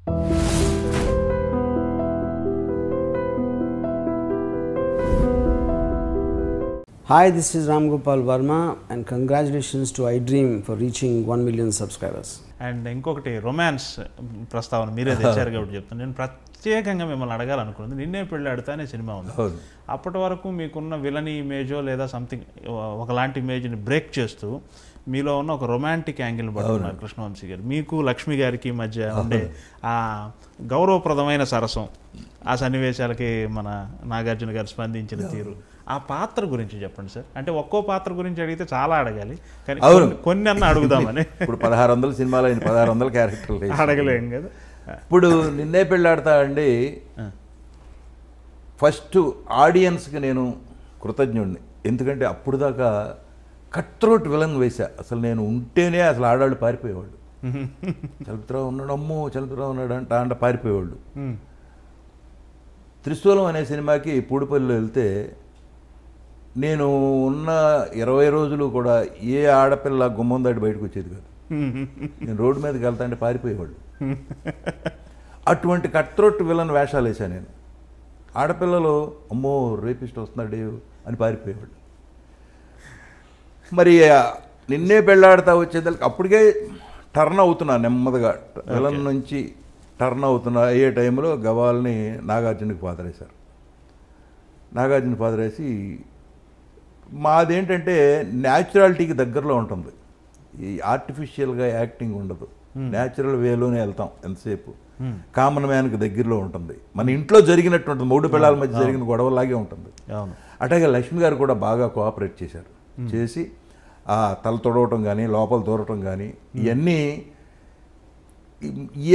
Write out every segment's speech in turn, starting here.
Hi, this is Ram Gopal Verma and congratulations to iDream for reaching 1 million subscribers. And ఇంకొకటి romance ప్రస్తావన మీరే తెచ్చారు కాబట్టి చెప్తాను. నేను ప్రత్యేకంగా మిమ్మల్ని అడగాలనుకున్నది నిన్నే పెళ్ళాడుతా అనే సినిమా ఉంది. అప్పటి వరకు మీకున్న విలనీ ఇమేజో లేదా సంథింగ్ ఒకలాంటి ఇమేజ్ని బ్రేక్ చేస్తూ మీలో ఉన్న ఒక రొమాంటిక్ యాంగిల్ పడుతున్నారు కృష్ణవంశీ గారు. మీకు లక్ష్మి గారికి మధ్య ఉండే ఆ గౌరవప్రదమైన సరసం, ఆ సన్నివేశాలకి మన నాగార్జున గారు స్పందించిన తీరు, ఆ పాత్ర గురించి చెప్పండి సార్. అంటే ఒక్కో పాత్ర గురించి అడిగితే చాలా అడగాలి, కానీ కొన్ని అన్న అడుగుదామని. ఇప్పుడు 1600 సినిమాలు 1600 క్యారెక్టర్లు అడగలేం కదా. ఇప్పుడు నిన్నే పెళ్ళాడతా అండి, ఫస్ట్ ఆడియన్స్కి నేను కృతజ్ఞుడిని. ఎందుకంటే అప్పుడు దాకా కట్ త్రోట్ విలన్ వేసా. అసలు నేను ఉంటేనే అసలు ఆడాళ్ళు పారిపోయేవాళ్ళు. చలపతిరావు ఉన్నాడు, అమ్మో చలపతిరావు ఉన్నాడు అంట పారిపోయేవాళ్ళు. త్రిశూలం అనే సినిమాకి పూడిపల్లిలో వెళ్తే నేను ఉన్న 20 రోజులు కూడా ఏ ఆడపిల్ల గుమ్మం దాటి బయటకు వచ్చేది కాదు. నేను రోడ్డు మీదకి వెళ్తా అంటే పారిపోయేవాళ్ళు. అటువంటి కట్ త్రోట్ విలన్ వేషాలు వేసాను నేను. ఆడపిల్లలు అమ్మో రేపిస్ట్ వస్తున్నాడు అని పారిపోయేవాళ్ళు. మరి నిన్నే పెళ్ళాడుతా వచ్చేదానికి అప్పటికే టర్న్ అవుతున్నా, నెమ్మదిగా విలన్ నుంచి టర్న్ అవుతున్నా. అయ్యే టైంలో గవాల్ని నాగార్జునకి ఫాదర్ వేశారు. నాగార్జున ఫాదర్ వేసి మాదేంటంటే న్యాచురాలిటీకి దగ్గరలో ఉంటుంది. ఈ ఆర్టిఫిషియల్గా యాక్టింగ్ ఉండదు, న్యాచురల్ వేలోనే వెళ్తాం ఎంతసేపు. కామన్ మ్యాన్కి దగ్గరలో ఉంటుంది, మన ఇంట్లో జరిగినట్టు ఉంటుంది, మూడు పిల్లల మధ్య జరిగిన గొడవలాగే ఉంటుంది. అట్లాగే లక్ష్మి గారు కూడా బాగా కోఆపరేట్ చేశారు. చేసి ఆ తల తొడవటం కానీ లోపల దూరటం కానీ ఇవన్నీ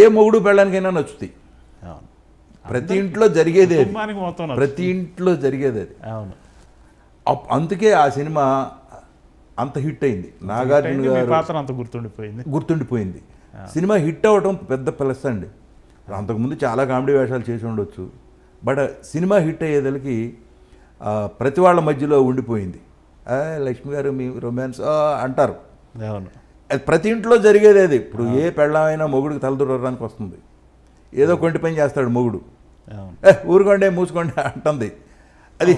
ఏ మొగుడు పెళ్ళడానికైనా నచ్చుతాయి. ప్రతి ఇంట్లో జరిగేదే, ప్రతి ఇంట్లో జరిగేది అది. అందుకే ఆ సినిమా అంత హిట్ అయింది. నాగార్జున గారు అంత గుర్తుండిపోయింది. సినిమా హిట్ అవ్వడం పెద్ద ప్లస్ అండి. అంతకుముందు చాలా కామెడీ వేషాలు చేసి ఉండొచ్చు, బట్ సినిమా హిట్ అయ్యేదానికి ప్రతి వాళ్ళ మధ్యలో ఉండిపోయింది. లక్ష్మి గారు మీ రొమాన్స్ అంటారు. అది ప్రతి ఇంట్లో జరిగేది అది. ఇప్పుడు ఏ పెళ్ళమైనా మొగుడికి తలదూరడానికి వస్తుంది, ఏదో కొంటి పని చేస్తాడు మొగుడు, ఊరుకోండి మూసుకోండి అంటుంది. అది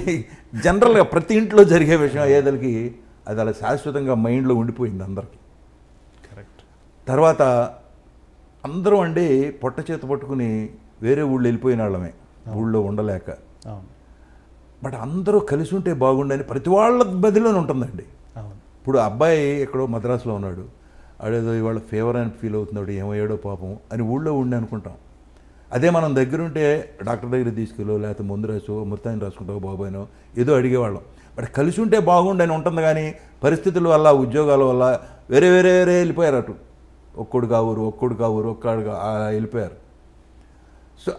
జనరల్గా ప్రతి ఇంట్లో జరిగే విషయం అయ్యేదానికి అది అలా శాశ్వతంగా మైండ్లో ఉండిపోయింది అందరికీ. కరెక్ట్. తర్వాత అందరూ అండి పొట్ట చేత పట్టుకుని వేరే ఊళ్ళు వెళ్ళిపోయిన వాళ్ళమే, ఊళ్ళో ఉండలేక. బట్ అందరూ కలిసి ఉంటే బాగుండని ప్రతి వాళ్ళ బదిలోనే ఉంటుందండి. ఇప్పుడు అబ్బాయి ఎక్కడో మద్రాసులో ఉన్నాడు, ఆడేదో ఇవాళ ఫీవర్ అని ఫీల్ అవుతున్నాడు, ఏమయ్యాడో పాపం అని ఊళ్ళో ఉండి అనుకుంటాం. అదే మనం దగ్గరుంటే డాక్టర్ దగ్గర తీసుకెళ్ళో లేకపోతే ముందు రాసో మొత్తాన్ని రాసుకుంటావు బాబాయినో ఏదో అడిగేవాళ్ళం. బట్ కలిసి ఉంటే బాగుండని ఉంటుంది, కానీ పరిస్థితుల వల్ల ఉద్యోగాల వల్ల వేరే వేరే వేరే వెళ్ళిపోయారు. అటు ఒక్కడు కావురు ఒక్కడుగా వెళ్ళిపోయారు. సో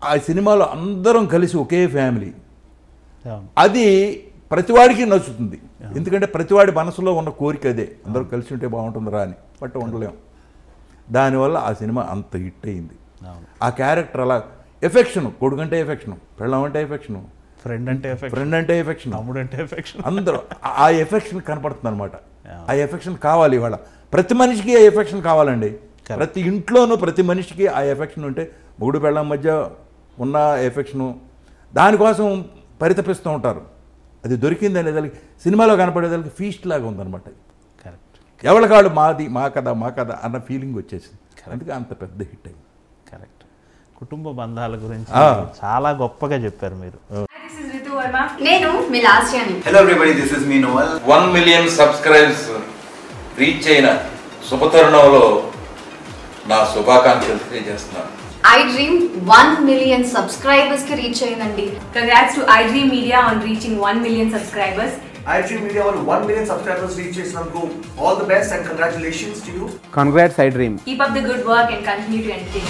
ఆ సినిమాలో అందరం కలిసి ఒకే ఫ్యామిలీ, అది ప్రతివాడికి నచ్చుతుంది. ఎందుకంటే ప్రతివాడి మనసులో ఉన్న కోరిక అదే, అందరూ కలిసి ఉంటే బాగుంటుందిరా అని. బట్ ఉండలేం. దానివల్ల ఆ సినిమా అంత హిట్ అయింది. ఆ క్యారెక్టర్ అలా ఎఫెక్షన్, కొడుకంటే ఎఫెక్షన్, పెళ్ళం అంటే ఎఫెక్షన్, ఫ్రెండ్ అంటే ఎఫెక్షన్, తమ్ముడు అంటే ఎఫెక్షన్, అందరూ ఆ ఎఫెక్షన్ కనపడుతుంది అనమాట. ఆ ఎఫెక్షన్ కావాలి ఇవాళ. ప్రతి మనిషికి ఆ ఎఫెక్షన్ కావాలండి. ప్రతి ఇంట్లోనూ ప్రతి మనిషికి ఆ ఎఫెక్షన్ ఉంటే, మొగుడు పెళ్ళం మధ్య ఉన్న ఎఫెక్షను దానికోసం పరితపిస్తూ ఉంటారు. అది దొరికింది అనేదానికి సినిమాలో కనపడేదానికి ఫీస్ట్ లాగా ఉందన్నమాట. కరెక్ట్. ఎవరికాడు మాది మా కథ అన్న ఫీలింగ్ వచ్చేసింది. అందుకే అంత పెద్ద హిట్ అయింది. కరెక్ట్. కుటుంబ బంధాల గురించి చాలా గొప్పగా చెప్పారు మీరు. నేను మీ లాస్యాని. Hello everybody, this is me నోవల్. 1 మిలియన్ సబ్స్క్రైబర్స్ రీచ్ అయిన శుభతరుణంలో నా శుభాకాంక్షలు తెలియజేస్తున్నాను. iDream 1 million subscribers ki reach ayindandi. Congrats to iDream Media on reaching 1 million subscribers. iDream Media on 1 million subscribers reach chesinanduku all the best and congratulations to you. Congrats iDream. Keep up the good work and continue to entertain.